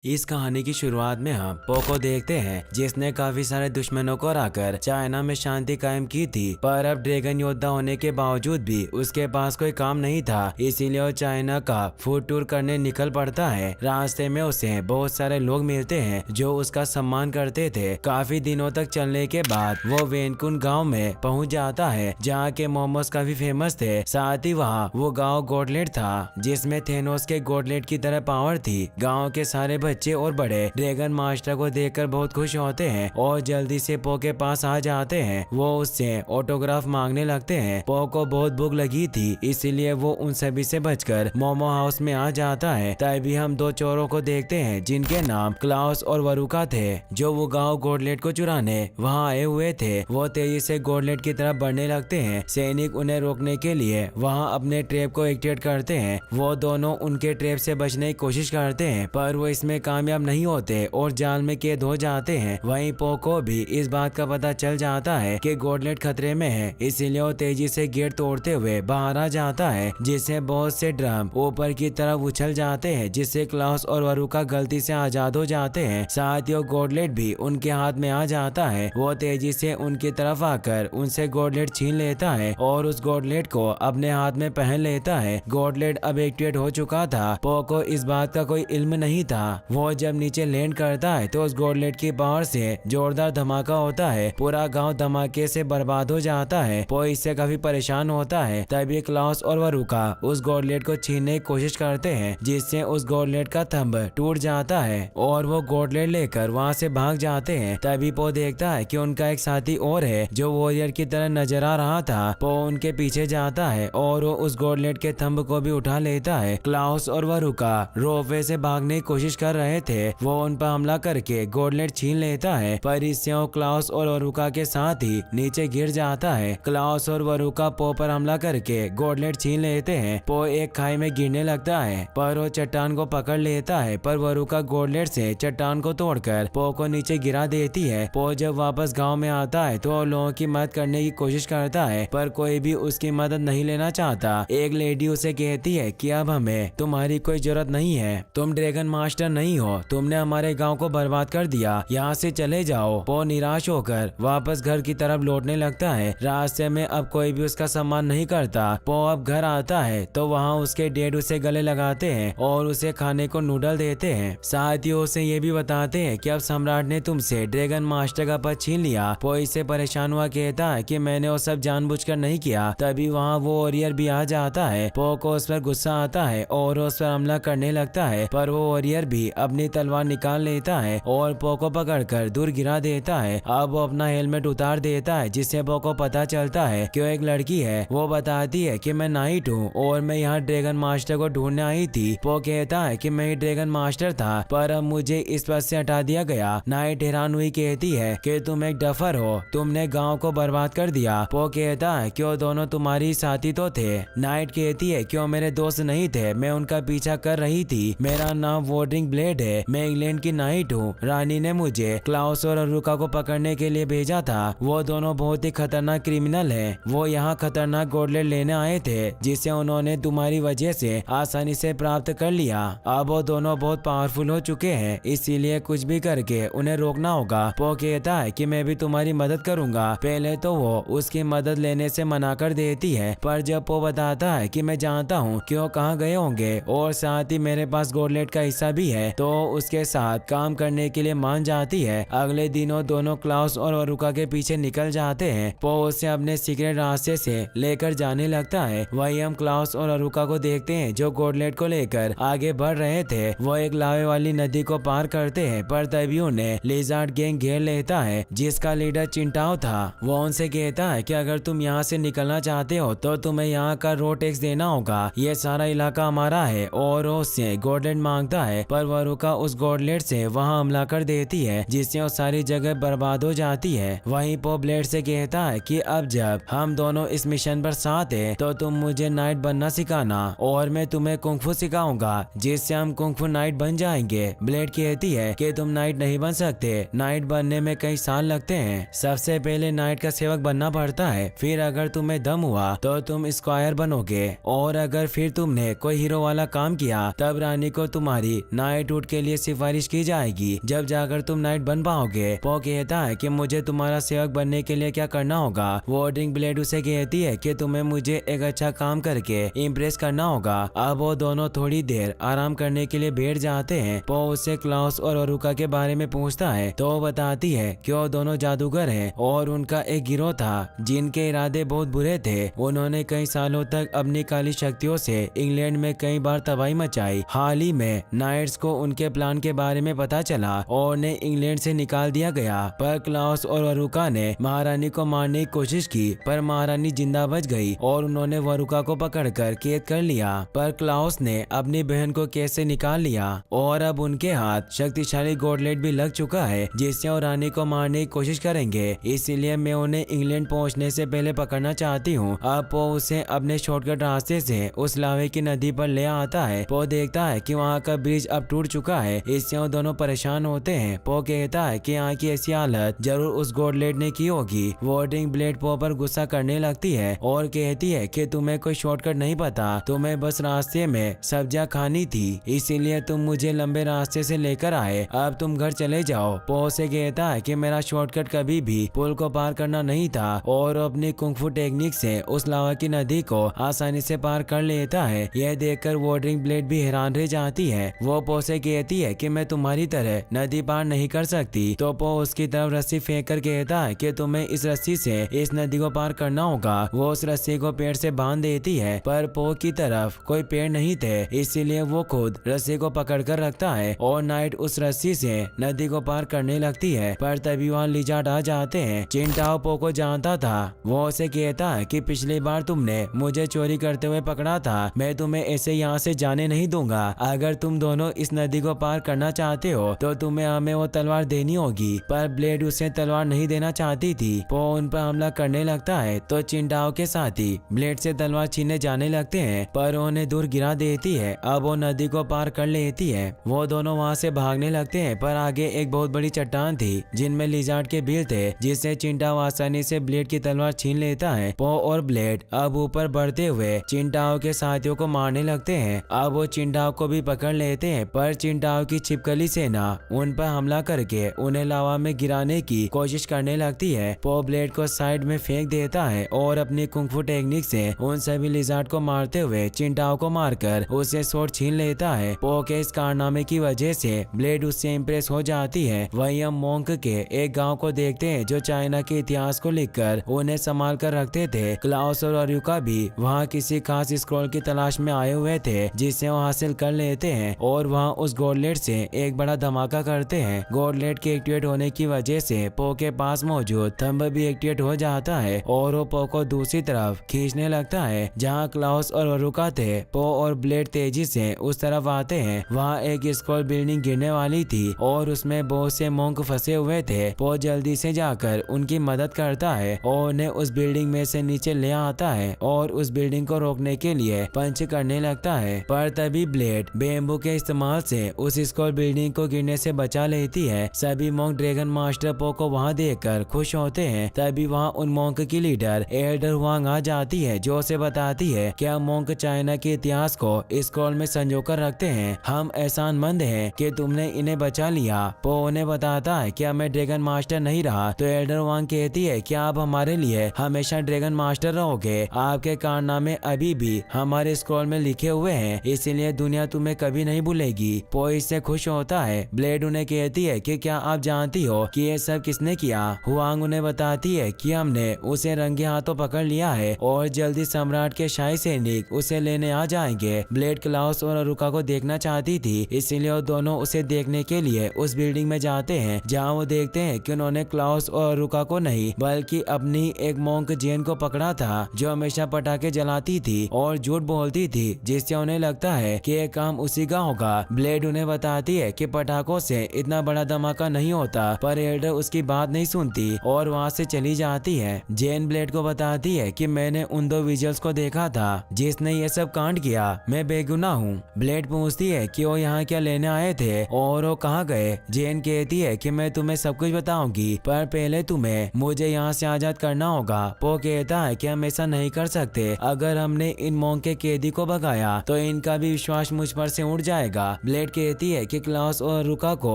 इस कहानी की शुरुआत में हम पो को देखते हैं जिसने काफी सारे दुश्मनों को हराकर चाइना में शांति कायम की थी। पर अब ड्रैगन योद्धा होने के बावजूद भी उसके पास कोई काम नहीं था, इसीलिए वो चाइना का फूड टूर करने निकल पड़ता है। रास्ते में उसे बहुत सारे लोग मिलते हैं जो उसका सम्मान करते थे। काफी दिनों तक चलने के बाद वो वेनकुन गाँव में पहुँच जाता है जहाँ के मोमोज काफी फेमस थे। साथ ही वहाँ वो गाँव गॉडलेट था जिसमें थेनोस के गॉडलेट की तरह पावर थी। गाँव के सारे बच्चे और बड़े ड्रैगन मास्टर को देखकर बहुत खुश होते हैं और जल्दी से पो के पास आ जाते हैं। वो उससे ऑटोग्राफ मांगने लगते हैं। पो को बहुत भूख लगी थी, इसीलिए वो उन सभी से बचकर मोमो हाउस में आ जाता है। तभी हम दो चोरों को देखते हैं जिनके नाम क्लाउस और वरुका थे, जो वो गाँव गॉडलेट को चुराने वहाँ आए हुए थे। वो तेजी से गॉडलेट की तरफ बढ़ने लगते हैं। सैनिक उन्हें रोकने के लिए वहाँ अपने ट्रैप को एक्टिवेट करते हैं। वो दोनों उनके ट्रैप से बचने की कोशिश करते हैं पर वो इसमें कामयाब नहीं होते और जाल में कैद हो जाते हैं। वहीं पो को भी इस बात का पता चल जाता है कि गॉडलेट खतरे में है, इसीलिए वो तेजी से गेट तोड़ते हुए बाहर आ जाता है जिससे बहुत से ड्रम ऊपर की तरफ उछल जाते हैं, जिससे क्लाउस और वरुका गलती से आजाद हो जाते हैं। साथ ही वो गॉडलेट भी उनके हाथ में आ जाता है। वो तेजी से उनकी तरफ आकर उनसे गॉडलेट छीन लेता है और उस गॉडलेट को अपने हाथ में पहन लेता है। गॉडलेट अब एक्टिवेट हो चुका था। पो को इस बात का कोई इल्म नहीं था। वो जब नीचे लैंड करता है तो उस गॉडलेट की पावर से जोरदार धमाका होता है। पूरा गांव धमाके से बर्बाद हो जाता है। वो इससे काफी परेशान होता है। तभी क्लाउस और वरुका उस गॉडलेट को छीनने की कोशिश करते हैं जिससे उस गॉडलेट का थंब टूट जाता है और वो गॉडलेट लेकर वहां से भाग जाते हैं। तभी पो देखता है कि उनका एक साथी और है जो वॉरियर की तरह नजर आ रहा था। पो उनके पीछे जाता है और वो उस गॉडलेट के थंब को भी उठा लेता है। क्लाउस और वरुका रोपवे से भागने की कोशिश कर रहे थे। वो उन पर हमला करके गॉडलेट छीन लेता है पर इससे वो क्लाउस और वरुका के साथ ही नीचे गिर जाता है। क्लाउस और वरुका पो पर हमला करके गॉडलेट छीन लेते हैं। पो एक खाई में गिरने लगता है पर वो चट्टान को पकड़ लेता है पर वरुका गॉडलेट से चट्टान को तोड़कर पो को नीचे गिरा देती है। पो जब वापस गाँव में आता है तो लोगों की मदद करने की कोशिश करता है पर कोई भी उसकी मदद नहीं लेना चाहता। एक लेडी उसे कहती है कि अब हमें तुम्हारी कोई जरूरत नहीं है, तुम ड्रैगन मास्टर नहीं हो, तुमने हमारे गांव को बर्बाद कर दिया, यहाँ से चले जाओ। पो निराश होकर वापस घर की तरफ लौटने लगता है। रास्ते में अब कोई भी उसका सम्मान नहीं करता। पो अब घर आता है तो वहाँ उसके डैड उसे गले लगाते हैं और उसे खाने को नूडल देते हैं। साथ ही उसे ये भी बताते हैं कि अब सम्राट ने तुमसे ड्रैगन मास्टर का पद छीन लिया। पो इससे परेशान हुआ कहता है कि मैंने वो सब जानबूझकर नहीं किया। तभी वहाँ वो वॉरियर भी आ जाता है। पो को उस पर गुस्सा आता है और उस पर हमला करने लगता है पर वो वॉरियर भी अपनी तलवार निकाल लेता है और पो को पकड़कर दूर गिरा देता है। अब वो अपना हेलमेट उतार देता है जिससे पो को पता चलता है कि वो एक लड़की है। वो बताती है कि मैं नाइट हूँ और मैं यहाँ ड्रैगन मास्टर को ढूंढने आई थी। पो कहता है कि मैं ही ड्रैगन मास्टर था पर अब मुझे इस पद से हटा दिया गया। नाइट हैरान हुई कहती है कि तुम एक डफर हो, तुमने गाँव को बर्बाद कर दिया। पो कहता है कि वो दोनों तुम्हारी साथी तो थे। नाइट कहती है कि वो मेरे दोस्त नहीं थे, मैं उनका पीछा कर रही थी। मेरा नाम वॉर्डिंग ब्लेड है, मैं इंग्लैंड की नाइट हूँ। रानी ने मुझे क्लाउस और वरुका को पकड़ने के लिए भेजा था। वो दोनों बहुत ही खतरनाक क्रिमिनल हैं। वो यहाँ खतरनाक गॉडलेट लेने आए थे जिसे उन्होंने तुम्हारी वजह से आसानी से प्राप्त कर लिया। अब वो दोनों बहुत पावरफुल हो चुके हैं, इसीलिए कुछ भी करके उन्हें रोकना होगा। पो कहता है कि मैं भी तुम्हारी मदद करूंगा। पहले तो वो उसकी मदद लेने से मना कर देती है पर जब पो बताता है कि मैं जानता हूँ कि वो कहाँ गए होंगे और साथ ही मेरे पास गॉडलेट का हिस्सा भी है तो उसके साथ काम करने के लिए मान जाती है। अगले दिनों दोनों क्लाउस और वरुका के पीछे निकल जाते हैं। पो उसे अपने सीक्रेट रास्ते से लेकर जाने लगता है। वही हम क्लाउस और वरुका को देखते हैं जो गॉडलेट को लेकर आगे बढ़ रहे थे। वो एक लावे वाली नदी को पार करते हैं पर तभी उन्हें लिजार्ड गैंग घेर लेता है जिसका लीडर चिंटाओ था। वो उनसे कहता है कि अगर तुम यहाँ से निकलना चाहते हो तो तुम्हें यहाँ का रोड टैक्स देना होगा, ये सारा इलाका हमारा है। और उससे गॉडलेट मांगता है पर वरुका उस गॉडलेट से वहाँ हमला कर देती है जिससे वो सारी जगह बर्बाद हो जाती है। वहीं पो ब्लेड से कहता है कि अब जब हम दोनों इस मिशन पर साथ हैं तो तुम मुझे नाइट बनना सिखाना और मैं तुम्हें कुंग-फू सिखाऊंगा जिससे हम कुंग-फू नाइट बन जाएंगे। ब्लेड कहती है कि तुम नाइट नहीं बन सकते, नाइट बनने में कई साल लगते हैं। सबसे पहले नाइट का सेवक बनना पड़ता है, फिर अगर तुम्हें दम हुआ तो तुम स्क्वायर बनोगे और अगर फिर तुमने कोई हीरो वाला काम किया तब रानी को तुम्हारी नाइट नाइटहुड के लिए सिफारिश की जाएगी जब जाकर तुम नाइट बन पाओगे। पो कहता है कि मुझे तुम्हारा सेवक बनने के लिए क्या करना होगा। वॉर्डिंग ब्लेड उसे कहती है कि तुम्हें मुझे एक अच्छा काम करके इम्प्रेस करना होगा। अब वो दोनों थोड़ी देर आराम करने के लिए बैठ जाते हैं। पो उससे क्लाउस और अरुका के बारे में पूछता है तो वो बताती है कि वो दोनों जादूगर हैं और उनका एक गिरोह था जिनके इरादे बहुत बुरे थे। उन्होंने कई सालों तक अपनी काली शक्तियों से इंग्लैंड में कई बार तबाही मचाई। हाल ही में नाइट्स को उनके प्लान के बारे में पता चला और उन्हें इंग्लैंड से निकाल दिया गया, पर क्लाउस और अरुका ने महारानी को मारने की कोशिश की, पर महारानी जिंदा बच गई और उन्होंने वरुका को पकड़कर कैद कर लिया। पर क्लाउस ने अपनी बहन को कैद से निकाल लिया और अब उनके हाथ शक्तिशाली गॉडलेट भी लग चुका है जिससे वो रानी को मारने की कोशिश करेंगे। इसीलिए मैं उन्हें इंग्लैंड पहुंचने से पहले पकड़ना चाहती हूँ। अब पो उसे अपने शॉर्टकट रास्ते से उस लावे की नदी पर ले आता है। पो देखता है कि वहाँ का ब्रिज अब टूट चुका है, इससे वो दोनों परेशान होते हैं। पो कहता है कि यहाँ की ऐसी हालत जरूर उस गॉडलेट ने की होगी। वॉर्डिंग ब्लेड पो पर गुस्सा करने लगती है और कहती है कि तुम्हें कोई शॉर्टकट नहीं पता, तुम्हें बस रास्ते में सब्जियां खानी थी, इसीलिए तुम मुझे लंबे रास्ते से लेकर आए। अब तुम घर चले जाओ। पो से कहता है कि मेरा शॉर्टकट कभी भी पुल को पार करना नहीं था और अपनी कुंग-फू टेक्निक से उस लावा की नदी को आसानी से पार कर लेता है। यह देखकर वॉर्डिंग ब्लेड भी हैरान रह जाती है। वो पो से कहती है कि मैं तुम्हारी तरह नदी पार नहीं कर सकती। तो पो उसकी तरफ रस्सी फेंक कर कहता है कि तुम्हें इस रस्सी से इस नदी को पार करना होगा। वो उस रस्सी को पेड़ से बांध देती है, पर पो की तरफ कोई पेड़ नहीं थे, इसीलिए वो खुद रस्सी को पकड़ कर रखता है और नाइट उस रस्सी से नदी को पार करने लगती है। पर तभी वहाँ लिजार्ड आ जाते हैं। चिंटाओ पो को जानता था। वो उसे कहता है कि पिछली बार तुमने मुझे चोरी करते हुए पकड़ा था, मैं तुम्हें ऐसे यहाँ से जाने नहीं दूंगा। अगर तुम दोनों इस नदी को पार करना चाहते हो तो तुम्हें हमें वो तलवार देनी होगी। पर ब्लेड उसे तलवार नहीं देना चाहती थी। पो उन पर हमला करने लगता है तो चिंटाओ के साथी ब्लेड से तलवार छीनने जाने लगते हैं, पर उन्हें दूर गिरा देती है। अब वो नदी को पार कर लेती है। वो दोनों वहाँ से भागने लगते हैं, पर आगे एक बहुत बड़ी चट्टान थी जिनमें लिजार्ड के बिल थे, जिससे चिंटाओ आसानी से ब्लेड की तलवार छीन लेता है। पो और ब्लेड अब ऊपर बढ़ते हुए चिंटाओ के साथियों को मारने लगते हैं। अब वो चिंटाओ को भी पकड़ लेते हैं, पर चिंटाओ की छिपकली सेना उन पर हमला करके उन्हें लावा में गिराने की कोशिश करने लगती है। पो ब्लेड को साइड में फेंक देता है और अपनी कुंग-फू टेक्निक से उन सभी लिजार्ड को मारते हुए चिंटाओ को मारकर उसे स्वॉर्ड छीन लेता है। पो के इस कारनामे की वजह से ब्लेड उससे इम्प्रेस हो जाती है। वहीं हम मोंक के एक गांव को देखते हैं जो चाइना के इतिहास को लिखकर उन्हें संभाल कर रखते थे। क्लाउस और अरुका भी वहाँ किसी खास स्क्रॉल की तलाश में आए हुए थे जिसे वो हासिल कर लेते हैं और वहाँ उस गॉडलेट से एक बड़ा धमाका करते हैं। गॉडलेट के एक्टिवेट होने की वजह से पो के पास मौजूद थंब भी एक्टिवेट हो जाता है और वो पो को दूसरी तरफ खींचने लगता है जहाँ क्लाउस और अरुका थे। पो और ब्लेड तेजी से उस तरफ आते हैं। वहाँ एक स्क्रॉल बिल्डिंग गिरने वाली थी और उसमें बहुत से मोंक फंसे हुए थे। पो जल्दी से जाकर उनकी मदद करता है और उन्हें उस बिल्डिंग में से नीचे ले आता है और उस बिल्डिंग को रोकने के लिए पंच करने लगता है, पर तभी ब्लेड बेम्बू के इस्तेमाल से उस स्क्रॉल बिल्डिंग को गिरने से बचा लेती है। सभी मोंक ड्रैगन मास्टर पो को वहाँ देखकर खुश होते हैं। तभी वहाँ उन मोंक की लीडर एल्डर हुआंग आ जाती है जो उसे बताती है कि हम मोंक चाइना के इतिहास को स्क्रॉल में संजो कर रखते हैं। हम एहसानमंद हैं कि तुमने इन्हें बचा लिया। पो उन्हें बताता है कि मैं ड्रैगन मास्टर नहीं रहा तो एल्डर हुआंग कहती है कि आप हमारे लिए हमेशा ड्रैगन मास्टर रहोगे। आपके कारनामे अभी भी हमारे स्क्रॉल में लिखे हुए हैं, इसीलिए दुनिया तुम्हें कभी नहीं भूलेगी। पो इससे खुश होता है। ब्लेड उन्हें कहती है कि क्या आप जानती हो कि ये सब किसने किया। हुआंग उन्हें बताती है कि हमने उसे रंगे हाथों पकड़ लिया है और जल्दी सम्राट के शाही सैनिक उसे लेने आ जाएंगे। ब्लेड क्लाउस और अरुका को देखना चाहती थी, इसीलिए वो दोनों उसे देखने के लिए उस बिल्डिंग में जाते हैं जहाँ वो देखते हैं कि उन्होंने क्लाउस और अरुका को नहीं बल्कि अपनी एक मोंक जेन को पकड़ा था जो हमेशा पटाखे जलाती थी और झूठ बोलती थी, जिससे उन्हें लगता है कि ये काम उसी का होगा। ब्लेड उन्हें बताती है कि पटाखों से इतना बड़ा धमाका नहीं होता, पर एल्डर उसकी बात नहीं सुनती और वहाँ से चली जाती है। जेन ब्लेड को बताती है कि मैंने उन दो विजिल्स को देखा था जिसने ये सब कांड किया, मैं बेगुनाह हूँ। ब्लेड पूछती है कि वो यहाँ क्या लेने आए थे और वो कहाँ गए। जेन कहती है कि मैं तुम्हें सब कुछ बताऊंगी, पर पहले तुम्हें मुझे यहाँ से आजाद करना होगा। पो कहता है कि हम ऐसा नहीं कर सकते, अगर हमने इन मोंक के कैदी को भगाया तो इनका भी विश्वास मुझ पर से उड़ जाएगा। ब्लेड ब्लेड कहती है कि क्लाउस और रुका को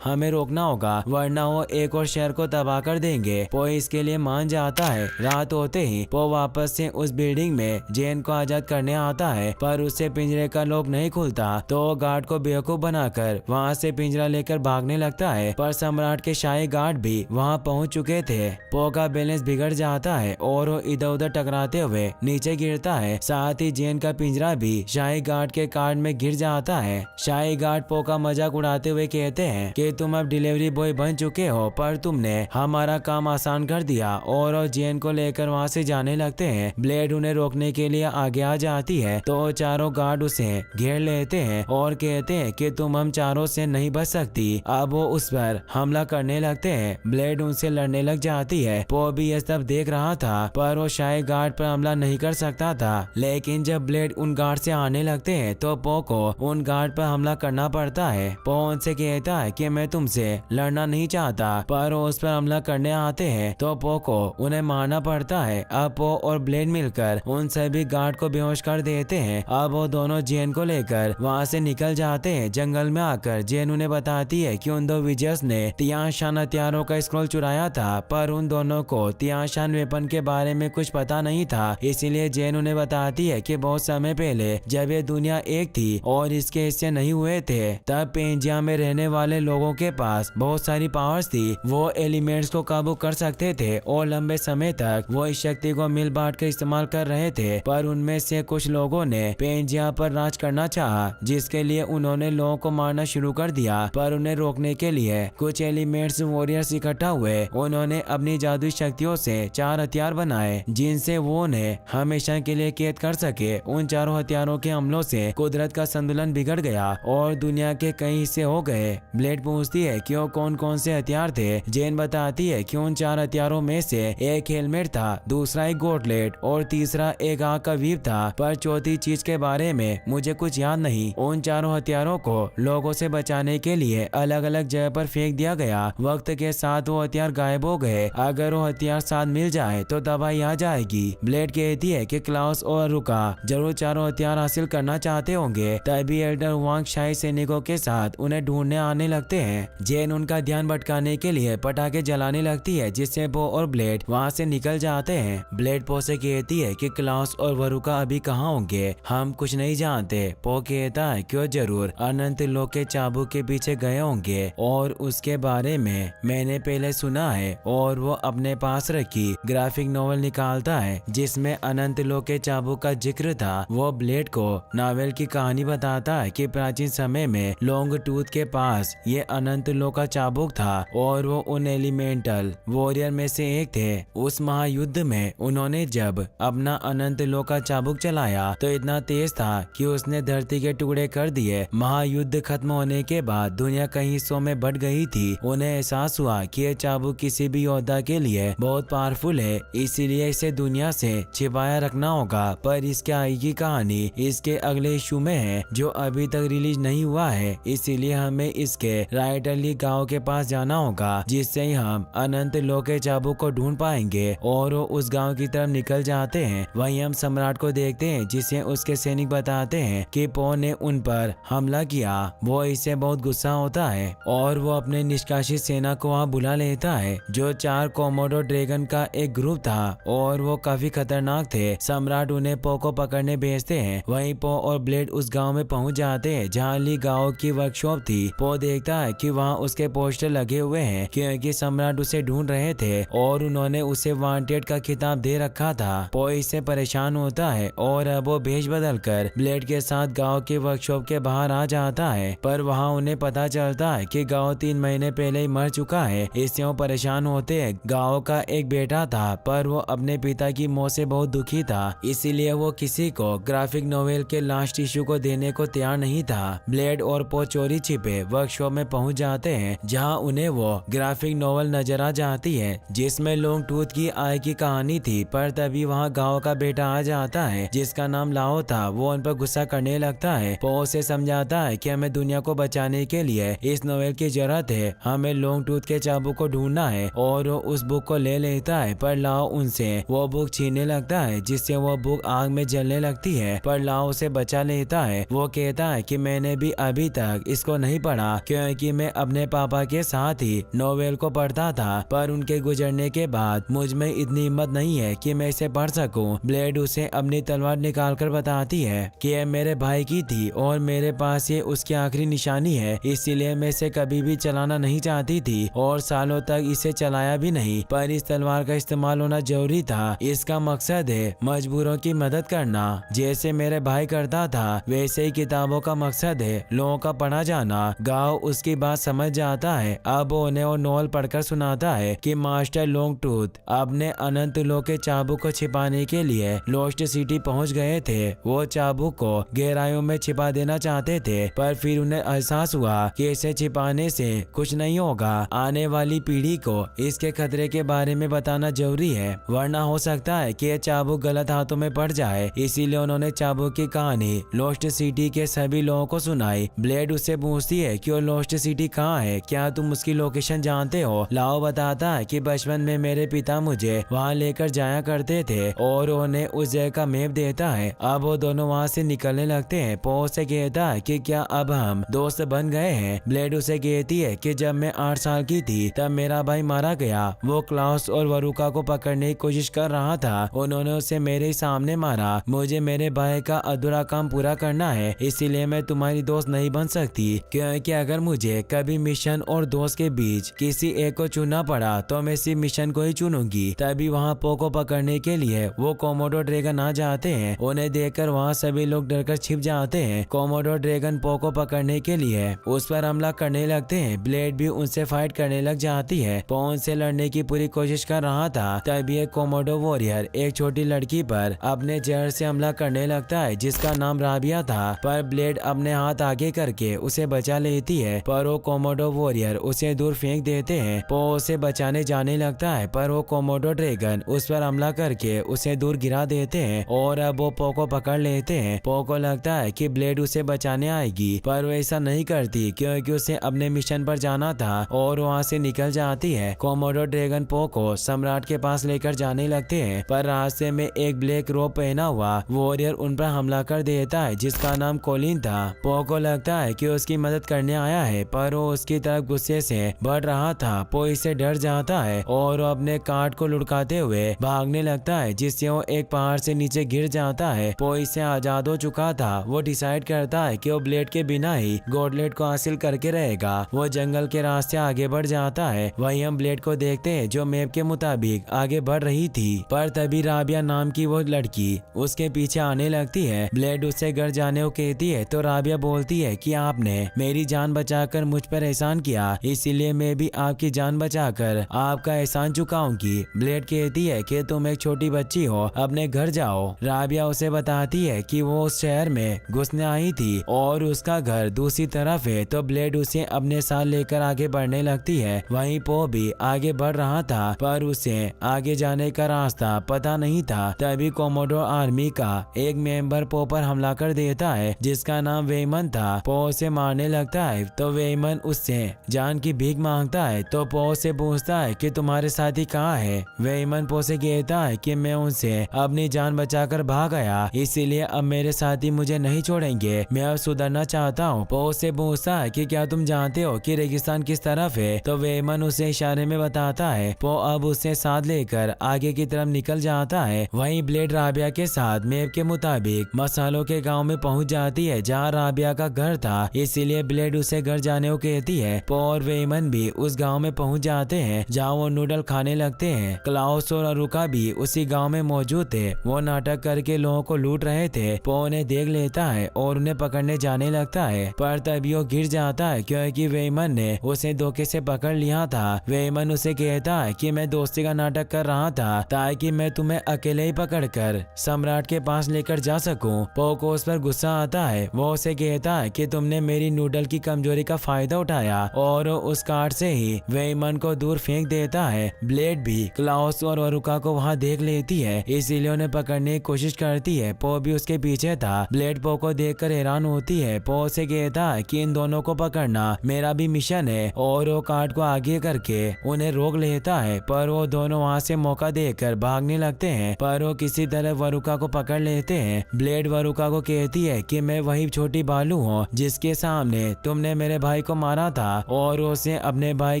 हमें रोकना होगा वरना वो एक और शहर को तबाह कर देंगे। पो इसके लिए मान जाता है। रात होते ही पो वापस से उस बिल्डिंग में जेन को आजाद करने आता है, पर उससे पिंजरे का लॉक नहीं खुलता तो गार्ड को बेवकूफ बनाकर वहाँ से पिंजरा लेकर भागने लगता है। पर सम्राट के शाही गार्ड भी वहाँ पहुँच चुके थे। पो का बैलेंस बिगड़ जाता है और वो इधर उधर टकराते हुए नीचे गिरता है। साथ ही जेन का पिंजरा भी शाही गार्ड के कार्ड में गिर जाता है। शाही गार्ड पो का मजाक उड़ाते हुए कहते हैं कि तुम अब डिलीवरी बॉय बन चुके हो, पर तुमने हमारा काम आसान कर दिया, और जेन को लेकर वहाँ से जाने लगते हैं। ब्लेड उन्हें रोकने के लिए आगे आ जाती है तो चारों गार्ड उसे घेर लेते हैं और कहते हैं कि तुम हम चारों से नहीं बच सकती। अब वो उस पर हमला करने लगते हैं। ब्लेड उनसे लड़ने लग जाती है। पो भी यह सब देख रहा था, पर वो शायद गार्ड पर हमला नहीं कर सकता था। लेकिन जब ब्लेड उन गार्ड से आने लगते हैं तो पो को उन गार्ड पर हमला करना पड़ता है। पो उनसे कहता है कि मैं तुमसे लड़ना नहीं चाहता, पर वो उस पर हमला करने आते हैं तो पो को उन्हें मारना पड़ता है। अब पो और ब्लेड मिलकर उन सभी गार्ड को बेहोश कर देते हैं। अब वो दोनों जेन को लेकर वहाँ से निकल जाते हैं। जंगल में आकर जेन उन्हें बताती है कि उन दो विजयर्स ने तियाशान हथियारों का स्क्रॉल चुराया था, पर उन दोनों को तियाशान वेपन के बारे में कुछ पता नहीं था। इसीलिए जेन उन्हें बताती है कि बहुत समय पहले जब ये दुनिया एक थी और इसके हिस्से नहीं हुए थे, तब पेंजिया में रहने वाले लोगों के पास बहुत सारी पावर्स थी। वो एलिमेंट्स को काबू कर सकते थे और लंबे समय तक वो इस शक्ति को मिल बांट कर इस्तेमाल कर रहे थे। पर उनमें से कुछ लोगों ने पेंजिया पर राज करना चाहा, जिसके लिए उन्होंने लोगों को मारना शुरू कर दिया। पर उन्हें रोकने के लिए कुछ एलिमेंट्स वॉरियर्स इकट्ठा हुए। उन्होंने अपनी जादुई शक्तियों से 4 हथियार बनाए जिनसे वो उन्हें हमेशा के लिए कैद कर सके। उन चारों हथियारों के हमलों से कुदरत का संतुलन बिगड़ गया और दुनिया के कई हिस्से हो गए। ब्लेड पूछती है कि वो कौन कौन से हथियार थे। जेन बताती है कि उन 4 हथियारों में से एक हेलमेट था, दूसरा एक गॉटलेट और तीसरा एक आग का वीप था, पर चौथी चीज के बारे में मुझे कुछ याद नहीं। उन चारों हथियारों को लोगों से बचाने के लिए अलग अलग जगह पर फेंक दिया गया। वक्त के साथ वो हथियार गायब हो गए। अगर वो हथियार साथ मिल जाए तो तबाही आ जाएगी। ब्लेड कहती है कि क्लाउस और रुका जरूर चारों हथियार हासिल करना चाहते होंगे। तभी एल्डर वांग शाही सैनिकों के साथ उन्हें ढूंढने आने लगते हैं। जेन उनका ध्यान भटकाने के लिए पटाखे जलाने लगती है, जिससे पो और ब्लेड वहाँ से निकल जाते हैं। ब्लेड पो से कहती है कि क्लाउस और वरुका अभी कहाँ होंगे, हम कुछ नहीं जानते। पो कहता है कि वो जरूर अनंत लोक के चाबुक के पीछे गए होंगे और उसके बारे में मैंने पहले सुना है, और वो अपने पास रखी ग्राफिक नॉवेल निकालता है जिसमें अनंत लोक के चाबुक का जिक्र था। वो ब्लेड को नॉवेल की कहानी बताता है कि प्राचीन समय में लॉन्ग टूथ के पास ये अनंत लोक का चाबुक था और वो उन एलिमेंटल वॉरियर में से एक थे। उस महायुद्ध में उन्होंने जब अपना अनंत लोक का चाबुक चलाया तो इतना तेज था कि उसने धरती के टुकड़े कर दिए। महायुद्ध खत्म होने के बाद दुनिया कई हिस्सों में बढ़ गई थी। उन्हें एहसास हुआ कि ये चाबुक किसी भी योद्धा के लिए बहुत पावरफुल है, इसीलिए इसे दुनिया से छिपाया रखना होगा। पर इसके आगे की कहानी इसके अगले इशू में है जो अभी तक रिलीज नहीं हुआ है, इसीलिए हमें इसके राइटर ली गाँव के पास जाना होगा, जिससे ही हम अनंत लोक के चाबुक को ढूंढ पाएंगे। और वो उस गाँव की तरफ निकल जाते हैं। वहीं हम सम्राट को देखते हैं, जिसे उसके सैनिक बताते हैं कि पो ने उन पर हमला किया। वो इससे बहुत गुस्सा होता है और वो अपने निष्कासित सेना को वहाँ बुला लेता है, जो 4 कोमोडो ड्रैगन का एक ग्रुप था और वो काफी खतरनाक थे। सम्राट उन्हें पो को पकड़ने भेजते हैं। वहीं पो और ब्लेड उस गांव में पहुंच जाते हैं जहां ली गांव की वर्कशॉप थी। पो देखता है कि वहां उसके पोस्टर लगे हुए हैं क्योंकि सम्राट उसे ढूंढ रहे थे और उन्होंने उसे वांटेड का खिताब दे रखा था। पो इससे परेशान होता है और अब वो भेष बदल कर ब्लेड के साथ गाँव के वर्कशॉप के बाहर आ जाता है, पर वहाँ उन्हें पता चलता है कि गाँव 3 महीने पहले ही मर चुका है। इससे वो परेशान होते हैं। गाँव का एक बेटा था, पर वो अपने पिता की मौत से बहुत दुखी था, इसीलिए वो किसी को ग्राफिक नॉवेल के लास्ट इशू को देने को तैयार नहीं था। ब्लेड और पो चोरी छिपे वर्कशॉप में पहुंच जाते हैं, जहां उन्हें वो ग्राफिक नॉवेल नजर आ जाती है जिसमें लॉन्ग टूथ की आय की कहानी थी। पर तभी वहां गाँव का बेटा आ जाता है जिसका नाम लाओ था। वो उन पर गुस्सा करने लगता है। पो उसे समझाता है कि हमें दुनिया को बचाने के लिए इस नॉवेल की जरूरत है, हमें लॉन्ग टूथ के चाबुक को ढूंढना है, और वो उस बुक को ले लेता है। पर लाओ उनसे वो बुक छीनने लगता है, जिससे वो बुक आग में जलने लगती है, पर लाओ उसे बचा लेता है। वो कहता है कि मैंने भी अभी तक इसको नहीं पढ़ा क्योंकि मैं अपने पापा के साथ ही नोवेल को पढ़ता था, पर उनके गुजरने के बाद मुझ में इतनी हिम्मत नहीं है कि मैं इसे पढ़ सकूं। ब्लेड उसे अपनी तलवार निकाल कर बताती है कि यह मेरे भाई की थी और मेरे पास ये उसकी आखिरी निशानी है, इसीलिए मैं इसे कभी भी चलाना नहीं चाहती थी और सालों तक इसे चलाया भी नहीं, पर इस तलवार का इस्तेमाल होना जरूरी था। इसका मकसद है मजबूरों की मदद करना, जैसे मेरे भाई करता था वैसे ही किताबों का मकसद है लोगों का पढ़ा जाना। गांव उसकी बात समझ जाता है। अब उन्हें और नॉवल पढ़कर सुनाता है कि मास्टर लॉन्ग टूथ अपने अनंत लोक के चाबुक को छिपाने के लिए लॉस्ट सिटी पहुंच गए थे। वो चाबुक को गहराइयों में छिपा देना चाहते थे, पर फिर उन्हें एहसास हुआ कि इसे छिपाने से कुछ नहीं होगा। आने वाली पीढ़ी को इसके खतरे के बारे में बताना जरूरी है, वरना हो सकता है कि यह चाबुक गलत हाथों में पड़ जाए। इसीलिए उन्होंने चाबुक की कहानी लॉस्ट सिटी के सभी लोगों को सुनाई। ब्लेड उससे पूछती है कि वो लॉस्ट सिटी कहाँ है, क्या तुम उसकी लोकेशन जानते हो? लाओ बताता है कि बचपन में मेरे पिता मुझे वहाँ लेकर जाया करते थे और उन्हें उस जगह का मैप देता है। अब वो दोनों वहाँ से निकलने लगते हैं। पो से कहता है कि क्या अब हम दोस्त बन गए हैं? ब्लेड उसे कहती है कि जब मैं 8 साल की थी तब मेरा भाई मारा गया। वो क्लाउस और वरुका को पकड़ने की कोशिश कर रहा था, उन्होंने उसे मेरे सामने मारा। मुझे मेरे भाई का अधूरा काम पूरा करना है, इसीलिए मैं तुम्हारी दोस्त नहीं बन सकती, क्योंकि अगर मुझे कभी मिशन और दोस्त के बीच किसी एक को चुनना पड़ा तो मैं सिर्फ मिशन को ही चुनूंगी। तभी वहाँ पो को पकड़ने के लिए वो कोमोडो ड्रैगन आ जाते हैं। उन्हें देखकर वहाँ सभी लोग डरकर छिप जाते हैं। कोमोडो ड्रैगन पो को पकड़ने के लिए उस पर हमला करने लगते हैं। ब्लेड भी उनसे फाइट करने लग जाती है। पो उनसे लड़ने की पूरी कोशिश कर रहा था, तभी एक कोमोडो वॉरियर एक छोटी लड़की पर अपने जहर से हमला करने लगता है जिसका नाम राबिया था, पर ब्लेड अपने हाथ आगे करके उसे बचा लेती है, पर वो कोमोडो वॉरियर उसे दूर फेंक देते हैं। पो उसे बचाने जाने लगता है, पर वो कोमोडो ड्रैगन उस पर हमला करके उसे दूर गिरा देते हैं और अब वो पो को पकड़ लेते हैं। पो को लगता है कि ब्लेड उसे बचाने आएगी, पर वो ऐसा नहीं करती क्योंकि उसे अपने मिशन पर जाना था और वहाँ से निकल जाती है। कोमोडो ड्रैगन पो को सम्राट के पास लेकर जाने लगते हैं, पर रास्ते में एक ब्लैक रोब पहना हुआ वॉरियर उन पर हमला कर देता है जिसका नाम कोलिन था। पो को लगता है कि उसकी मदद करने आया है, पर वो उसकी तरफ गुस्से से बढ़ रहा था। पो इससे डर जाता है और वो अपने कार्ड को लुढ़काते हुए भागने लगता है, जिससे वो एक पहाड़ से नीचे गिर जाता है। पो इससे आजाद हो चुका था। वो डिसाइड करता है कि वो ब्लेड के बिना ही गॉडलेट को हासिल करके रहेगा। वो जंगल के रास्ते आगे बढ़ जाता है। वहीं हम ब्लेड को देखते हैं जो मैप के मुताबिक आगे बढ़ रही थी, पर तभी राबिया नाम की वो लड़की उसके पीछे आने लगती है। ब्लेड उससे घर जाने को कहती है तो राबिया बोलती है कि आपने मेरी जान बचाकर मुझ पर एहसान किया, इसीलिए मैं भी आपकी जान बचाकर आपका एहसान चुकाऊंगी। ब्लेड कहती है कि तुम एक छोटी बच्ची हो, अपने घर जाओ। राबिया उसे बताती है कि वो उस शहर में घुसने आई थी और उसका घर दूसरी तरफ है, तो ब्लेड उसे अपने साथ लेकर आगे बढ़ने लगती है। वहीं पो भी आगे बढ़ रहा था, पर उसे आगे जाने का रास्ता पता नहीं था। तभी कोमोडो आर्मी का एक मेंबर पो पर हमला कर देता है जिसका नाम वेमन था। पो उसे मारने लगता है तो वेमन उससे जान की भीख मांगता है, तो पो से पूछता है कि तुम्हारे साथी कहाँ है। वेमन पो से कहता है कि मैं उनसे अपनी जान बचाकर भाग गया, इसीलिए अब मेरे साथी मुझे नहीं छोड़ेंगे, मैं अब सुधरना चाहता हूँ। पो से पूछता है कि क्या तुम जानते हो कि रेगिस्तान किस तरफ है, तो वेमन उसे इशारे में बताता है। पो अब उसे साथ लेकर आगे की तरफ निकल जाता है। वहीं ब्लेड राबिया के साथ मैप के मुताबिक मसालों के गांव में पहुंच जाती है जहां राबिया का घर था, इसीलिए ब्लेड उसे घर जाने को कहती है। पो और वेमन भी उस गांव में पहुंच जाते हैं जहां वो नूडल खाने लगते हैं। क्लाउस और अरुका भी उसी गांव में मौजूद थे। वो नाटक करके लोगों को लूट रहे थे। पो उन्हें देख लेता है और उन्हें पकड़ने जाने लगता है, पर तभी वो गिर जाता है क्योंकि वेमन ने उसे धोखे से पकड़ लिया था। वेमन उसे कहता है कि मैं दोस्ती का नाटक कर रहा था ताकि मैं तुम्हें अकेले ही पकड़कर सम्राट के पास लेकर जा सकूं। पो को उस पर गुस्सा आता है। वो उसे कहता है कि तुमने मेरी नूडल की कमजोरी का फायदा उठाया और उस कार्ड से ही वेमन को दूर फेंक देता है। ब्लेड भी क्लाउस और वरुका को वहाँ देख लेती है, इसीलिए उन्हें पकड़ने की कोशिश करती है। पो भी उसके पीछे था। ब्लेड पो को देखकर हैरान होती है। पो से कहता है कि इन दोनों को पकड़ना मेरा भी मिशन है और वो कार्ड को आगे करके उन्हें रोक लेता है, पर वो दोनों वहाँ से मौका देकर भागने लगते हैं, पर वो किसी तरह वरुका को पकड़ लेते हैं। ब्लेड वरुका को कहती है कि मैं वही छोटी बालू हूँ जिसके सामने तुमने मेरे भाई को मारा था, और उसे अपने भाई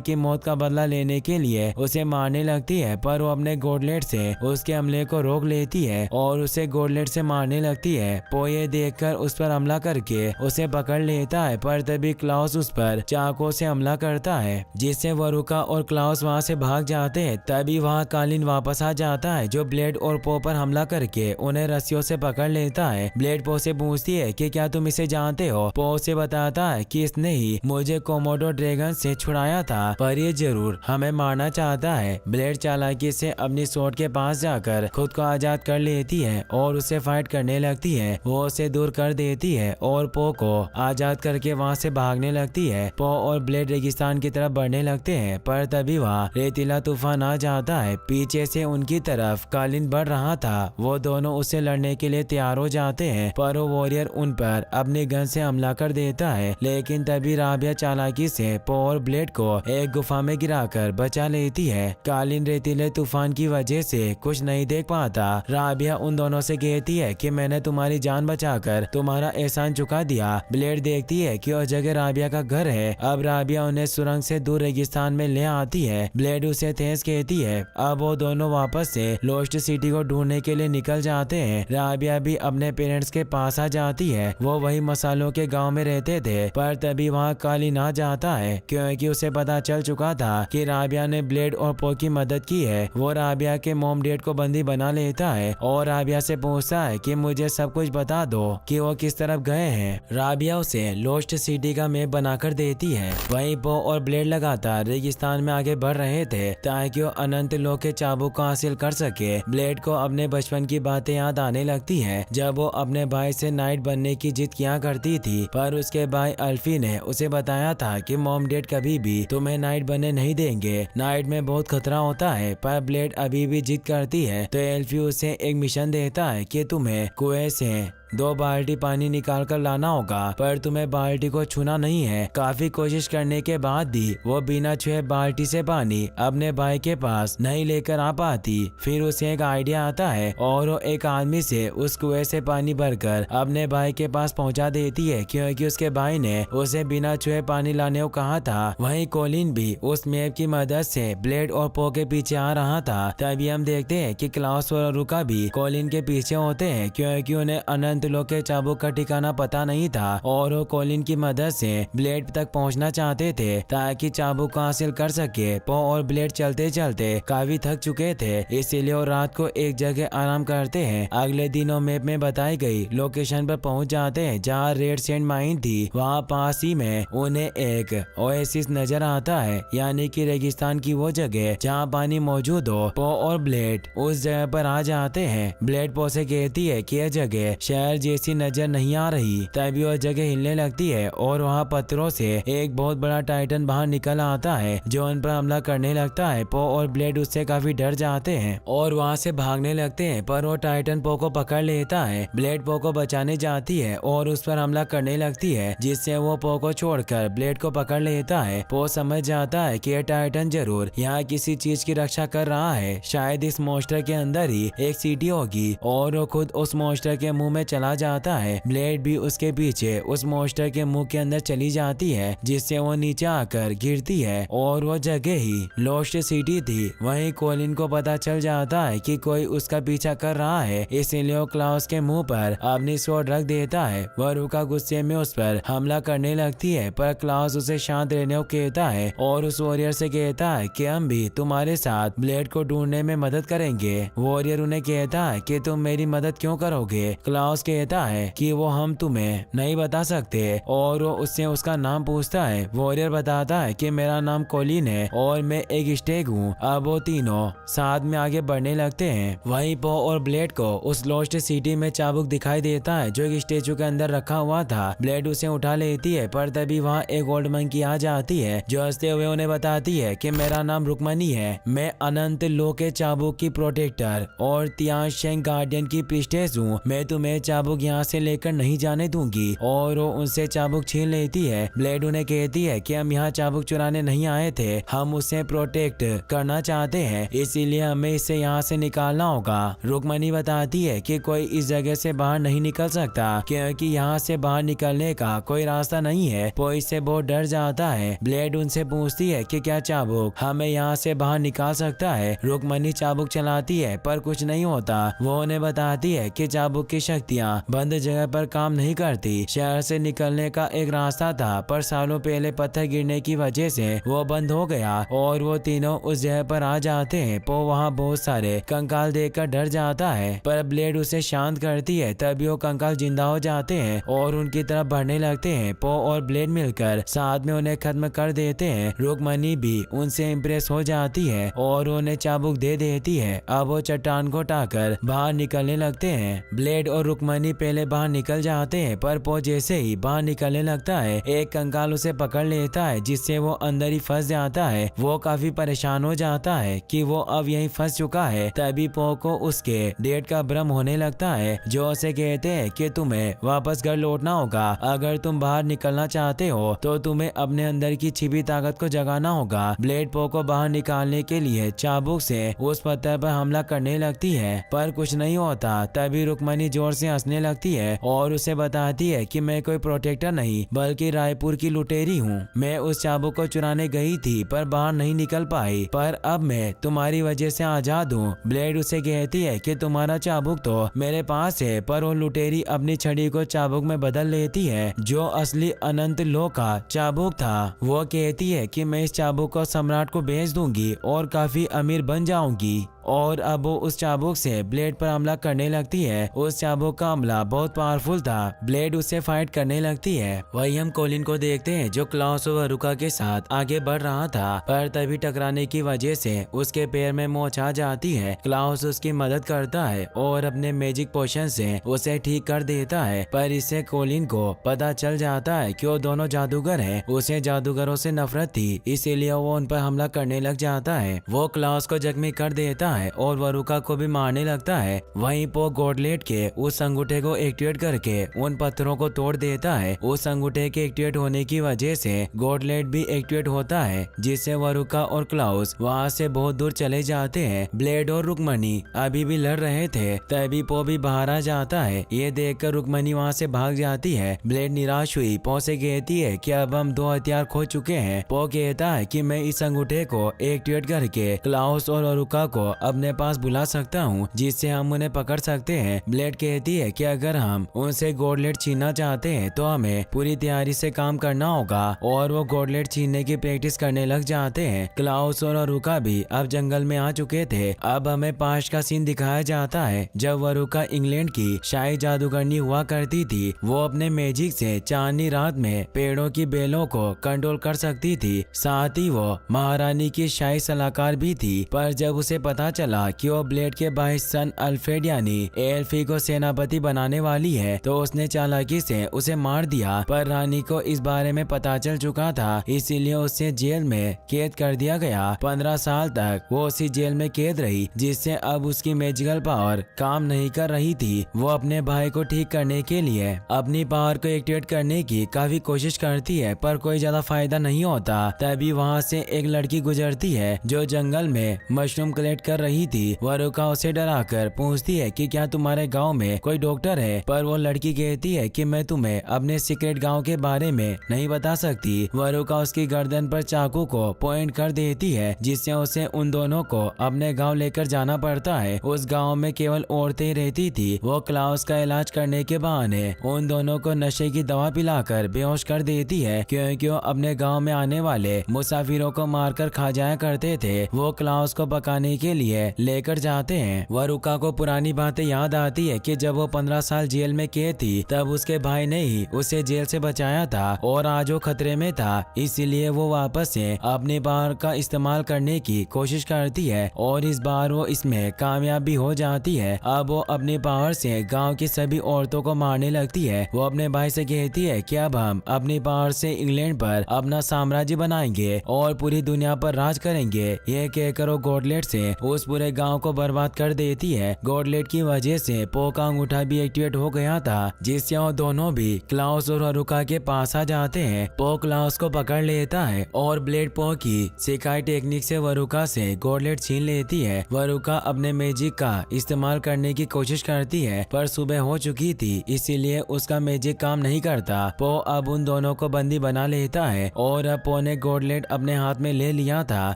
की मौत का बदला लेने के लिए उसे मारने लगती है, पर वो अपने गॉडलेट से उसके हमले को रोक लेती है और उसे गॉडलेट से मारने लगती है। पो ये देखकर उस पर हमला करके उसे पकड़ लेता है, पर तभी क्लाउस उस पर चाकू से हमला करता है, जिससे वरुका और क्लाउस वहां से भाग जाते हैं। तभी वहां कालिन वापस आ जाता है, जो ब्लेड और पो पर हमला करके उन्हें रस्सियों से पकड़ लेता है। ब्लेड पो से पूछती है कि क्या तुम इसे जानते हो। पो उसे बताता है कि इसने ही मुझे कोमोडो ड्रैगन से छुड़ाया था, पर ये जरूर हमें मारना चाहता है। ब्लेड चालाकी से अपनी सोर्ड के पास जाकर खुद को आजाद कर लेती है और उसे फाइट करने लगती है। वो उसे दूर कर देती है और पो को आजाद करके वहाँ से भागने लगती है। पो और ब्लेड रेगिस्तान की तरफ बढ़ने लगते हैं, पर तभी वहाँ रेतीला तूफान आ जाता है। पीछे से उनकी तरफ कालिन बढ़ रहा था। वो दोनों उससे लड़ने के लिए तैयार हो जाते हैं, पर वो वॉरियर उन पर अपनी गन से हमला कर देता है। लेकिन तभी राबिया चालाकी से पो और ब्लेड को एक गुफा में गिराकर बचा लेती है। कालिन रेतीले तूफान की वजह से कुछ नहीं देख पाता। राबिया उन दोनों से कहती है कि मैंने तुम्हारी जान बचाकर तुम्हारा एहसान चुका दिया। ब्लेड देखती है कि उस जगह राबिया का घर है। अब राबिया उन्हें सुरंग से दूर रेगिस्तान में ले आती है। ब्लेड उसे तेज कहती है। अब वो दोनों वापस से लोस्ट सिटी को ढूंढने के लिए निकल जाते हैं। राबिया भी अपने पेरेंट्स के पास आ जाती है। वो वही मसालों के गांव में रहते थे, पर तभी वहाँ कालिन आ जाता है, क्योंकि उसे पता चल चुका था कि राबिया ने ब्लेड और पो की मदद की है। वो राबिया के मॉम डैड को बंदी बना लेता है और राबिया से पूछता है कि मुझे सब कुछ बता दो कि वो किस तरफ गए हैं। राबिया उसे लोस्ट सिटी का मैप बनाकर देती है। वहीं पो और ब्लेड लगातार रेगिस्तान में आगे बढ़ रहे थे ताकि वो अनंत लोक के चाबुक को हासिल कर सके। ब्लेड को अपने बचपन की बातें याद आने लगती है, जब वो अपने भाई से नाइट बनने की जिद किया करती थी, पर उसके भाई अल्फी ने उसे बताया था कि मॉम डैड कभी भी तुम्हें नाइट बनने नहीं देंगे, नाइट में बहुत खतरा होता है। पर ब्लेड अभी भी जिद करती है, तो एल्फी उसे एक मिशन देता है कि तुम्हें कुएं से 2 बाल्टी पानी निकाल कर लाना होगा, पर तुम्हें बाल्टी को छूना नहीं है। काफी कोशिश करने के बाद भी वो बिना छुए बाल्टी से पानी अपने भाई के पास नहीं लेकर आ पाती। फिर उसे एक आइडिया आता है और वो एक आदमी से उस कुएं से पानी भरकर अपने भाई के पास पहुंचा देती है, क्योंकि उसके भाई ने उसे बिना छुए पानी लाने को कहा था। वहीं कोलिन भी उस मैप की मदद से ब्लेड और पो के पीछे आ रहा था। तभी हम देखते हैं कि क्लाउस और रुका भी कोलिन के पीछे होते हैं, क्योंकि उन्हें अनंत लोक के चाबुक का ठिकाना पता नहीं था और वो कोलिन की मदद से ब्लेड तक पहुंचना चाहते थे ताकि चाबुक को हासिल कर सके। पो और ब्लेड चलते चलते काफी थक चुके थे, इसीलिए वो रात को एक जगह आराम करते हैं। अगले दिनों मैप में बताई गई लोकेशन पर पहुंच जाते हैं जहाँ रेड सैंड माइन थी। वहाँ पास ही में उन्हें एक ओएसिस नजर आता है, यानी कि रेगिस्तान की वो जगह जहाँ पानी मौजूद हो। पो और ब्लेड उस जगह पर आ जाते हैं। ब्लेड पो से कहती है कि यह जगह शहर जैसी नजर नहीं आ रही। तभी वह जगह हिलने लगती है और वहाँ पत्थरों से एक बहुत बड़ा टाइटन बाहर निकल आता है, जो उन पर हमला करने लगता है। पो और ब्लेड उससे काफी डर जाते हैं और वहाँ से भागने लगते हैं, पर वो टाइटन पो को पकड़ लेता है। ब्लेड पो को बचाने जाती है और उस पर हमला करने लगती है, जिससे वो पो को छोड़कर ब्लेड को पकड़ लेता है। पो समझ जाता है कि यह टाइटन जरूर यहाँ किसी चीज की रक्षा कर रहा है, शायद इस मॉन्स्टर के अंदर ही एक सिटी होगी, और वो खुद उस मॉन्स्टर के मुंह में चला जाता है। ब्लेड भी उसके पीछे उस मॉन्स्टर के मुंह के अंदर चली जाती है, जिससे वो नीचे आकर गिरती है और वो जगह ही लोस्ट सिटी थी। वहीं कोलिन को पता चल जाता है कि कोई उसका पीछा कर रहा है, इसीलिए वो क्लाउस के मुंह पर अपनी स्वॉर्ड रख देता है। वह रुका गुस्से में उस पर हमला करने लगती है, पर क्लाउस उसे शांत रहने को कहता है और उस वॉरियर से कहता है कि हम भी तुम्हारे साथ ब्लेड को ढूंढने में मदद करेंगे। वॉरियर उन्हें कहता है कि तुम मेरी मदद क्यों करोगे। क्लाउस कहता है कि वो हम तुम्हें नहीं बता सकते और वो उससे उसका नाम पूछता है। वॉरियर बताता है कि मेरा नाम कोलिन है और मैं एक स्टेग हूँ। अब वो तीनों साथ में आगे बढ़ने लगते हैं। वहीं पो और ब्लेड को उस लोस्ट सिटी में चाबुक दिखाई देता है, जो एक स्टेचू के अंदर रखा हुआ था। ब्लेड उसे उठा लेती है, पर तभी वहाँ एक ओल्ड मंकी आ जाती है, जो हंसते हुए उन्हें बताती है कि मेरा नाम रुकमनी है, मैं अनंत लोक के चाबुक की प्रोटेक्टर और तियांशेंग गार्डियन की प्रीस्टेस हूँ। मैं तुम्हें चाबुक यहाँ से लेकर नहीं जाने दूंगी। और वो उनसे चाबुक छीन लेती है। ब्लेड उन्हें कहती है कि हम यहाँ चाबुक चुराने नहीं आए थे, हम उसे प्रोटेक्ट करना चाहते हैं, इसीलिए हमें इसे यहाँ से निकालना होगा। रुक्मणी बताती है कि कोई इस जगह से बाहर नहीं निकल सकता क्योंकि यहाँ से बाहर निकलने का कोई रास्ता नहीं है। वो इससे बहुत डर जाता है। ब्लेड उनसे पूछती है कि क्या चाबुक हमें यहाँ से बाहर निकाल सकता है। रुक्मणी चाबुक चलाती है पर कुछ नहीं होता। वो उन्हें बताती है कि चाबुक की शक्तियाँ बंद जगह पर काम नहीं करती। शहर से निकलने का एक रास्ता था पर सालों पहले पत्थर गिरने की वजह से वो बंद हो गया और वो तीनों उस जगह पर आ जाते हैं। पो वहाँ बहुत सारे कंकाल देखकर डर जाता है पर ब्लेड उसे शांत करती है। तभी वो कंकाल जिंदा हो जाते हैं और उनकी तरफ बढ़ने लगते हैं। पो और ब्लेड मिलकर साथ में उन्हें खत्म कर देते हैं। रुक्मणी भी उनसे इम्प्रेस हो जाती है और उन्हें चाबुक दे देती है। अब वो चट्टान को उठाकर बाहर निकलने लगते हैं। ब्लेड और रुक्मणी पहले बाहर निकल जाते हैं पर पो जैसे ही बाहर निकलने लगता है एक कंकाल उसे पकड़ लेता है जिससे वो अंदर ही फंस जाता है। वो काफी परेशान हो जाता है कि वो अब यहीं फंस चुका है। तभी पो को उसके डेट का भ्रम होने लगता है जो उसे कहते हैं कि तुम्हें वापस घर लौटना होगा। अगर तुम बाहर निकलना चाहते हो तो तुम्हें अपने अंदर की छिपी ताकत को जगाना होगा। ब्लेड पो को बाहर निकालने के लिए चाबुक से उस पत्थर पर हमला करने लगती है पर कुछ नहीं होता। तभी रुक्मणी जोर से हंसने लगती है और उसे बताती है कि मैं कोई प्रोटेक्टर नहीं बल्कि रायपुर की लुटेरी हूँ। मैं उस चाबुक को चुराने गई थी पर बाहर नहीं निकल पाई, पर अब मैं तुम्हारी वजह से आजाद हूँ। ब्लेड उसे कहती है कि तुम्हारा चाबुक तो मेरे पास है, पर वो लुटेरी अपनी छड़ी को चाबुक में बदल लेती है जो असली अनंत लोक का चाबुक था। वो कहती है कि मैं इस चाबुक को सम्राट को बेच दूंगी और काफी अमीर बन जाऊंगी। और अब वो उस चाबुक से ब्लेड पर हमला करने लगती है। उस चाबुक का हमला बहुत पावरफुल था। ब्लेड उससे फाइट करने लगती है। वही हम कोलिन को देखते हैं जो क्लाउस और वरुका के साथ आगे बढ़ रहा था पर तभी टकराने की वजह से उसके पैर में मोच आ जाती है। क्लाउस उसकी मदद करता है और अपने मैजिक पोशन से उसे ठीक कर देता है पर इससे कोलिन को पता चल जाता है कि वो दोनों जादूगर हैं। उसे जादूगरों से नफरत थी इसीलिए वो उन पर हमला करने लग जाता है। वो क्लाउस को जख्मी कर देता है और वरुका को भी मारने लगता है। वहीं पो गॉडलेट के उस अंगूठे को एक्टिवेट करके उन पत्थरों को तोड़ देता है। उस अंगूठे के एक्टिवेट होने की वजह से गॉडलेट भी एक्टिवेट होता है जिससे वरुका और क्लाउस वहां से बहुत दूर चले जाते हैं। ब्लेड और रुक्मणी अभी भी लड़ रहे थे तभी पो भी बाहर आ जाता है। ये देखकर रुक्मणी वहां से भाग जाती है। ब्लेड निराश हुई पो से कहती है कि अब हम 2 हथियार खो चुके हैं। पो कहता है कि मैं इस अंगूठे को एक्टिवेट करके क्लाउस और वरुका को अपने पास बुला सकता हूँ जिससे हम उन्हें पकड़ सकते हैं। ब्लेड कहती है कि अगर हम उनसे गॉडलेट छीनना चाहते हैं तो हमें पूरी तैयारी से काम करना होगा और वो गॉडलेट छीनने की प्रैक्टिस करने लग जाते हैं। क्लाउस और वरुका भी अब जंगल में आ चुके थे। अब हमें पास का सीन दिखाया जाता है जब वरुका इंग्लैंड की शाही जादूगरनी हुआ करती थी। वो अपने मैजिक से चांदनी रात में पेड़ों की बेलों को कंट्रोल कर सकती थी। साथ ही वो महारानी की शाही सलाहकार भी थी। पर जब उसे पता चला कि वो ब्लेड के भाई सन अल्फ्रेड यानी एल्फी को सेनापति बनाने वाली है तो उसने चालाकी से उसे मार दिया। पर रानी को इस बारे में पता चल चुका था इसीलिए उसे जेल में कैद कर दिया गया। 15 साल तक वो उसी जेल में कैद रही जिससे अब उसकी मैजिकल पावर काम नहीं कर रही थी। वो अपने भाई को ठीक करने के लिए अपनी पावर को एक्टिवेट करने की काफी कोशिश करती है पर कोई ज्यादा फायदा नहीं होता। तभी वहाँ से एक लड़की गुजरती है जो जंगल में मशरूम कलेक्ट कर रही थी। वरुका उसे डराकर पूछती है कि क्या तुम्हारे गांव में कोई डॉक्टर है, पर वो लड़की कहती है कि मैं तुम्हें अपने सीक्रेट गांव के बारे में नहीं बता सकती। वरुका उसकी गर्दन पर चाकू को पॉइंट कर देती है जिससे उसे उन दोनों को अपने गांव लेकर जाना पड़ता है। उस गांव में केवल औरतें रहती थी। वो क्लाउस का इलाज करने के बहाने उन दोनों को नशे की दवा पिलाकर बेहोश कर देती है क्योंकि वो अपने गाँव में आने वाले मुसाफिरों को मारकर खा जाया करते थे। वो क्लाउस को पकाने के लिए लेकर जाते हैं। वरुका को पुरानी बातें याद आती है कि जब वो 15 साल जेल में कैद थी तब उसके भाई ने ही उसे जेल से बचाया था और आज वो खतरे में था इसीलिए वो वापस से अपनी पावर का इस्तेमाल करने की कोशिश करती है और इस बार वो इसमें कामयाब भी हो जाती है। अब वो अपनी पावर से गांव की सभी औरतों को मारने लगती है। वो अपने भाई से कहती है कि अब हम अपनी पावर से इंग्लैंड पर अपना साम्राज्य बनाएंगे और पूरी दुनिया पर राज करेंगे। ये कहकर वो गॉडलेट से उस उस पूरे गांव को बर्बाद कर देती है। गॉडलेट की वजह से पो का अंगूठा भी एक्टिवेट हो गया था, जिससे वो दोनों भी क्लाउस और वरुका के पास आ जाते हैं। पो क्लाउस को पकड़ लेता है और ब्लेड पो की सिखाई टेक्निक से वरुका से गॉडलेट छीन लेती है। वरुका अपने मैजिक का इस्तेमाल करने की कोशिश करती है, पर सुबह हो चुकी थी, इसीलिए उसका मैजिक काम नहीं करता। पो अब उन दोनों को बंदी बना लेता है और अब पो ने गॉडलेट अपने हाथ में ले लिया था।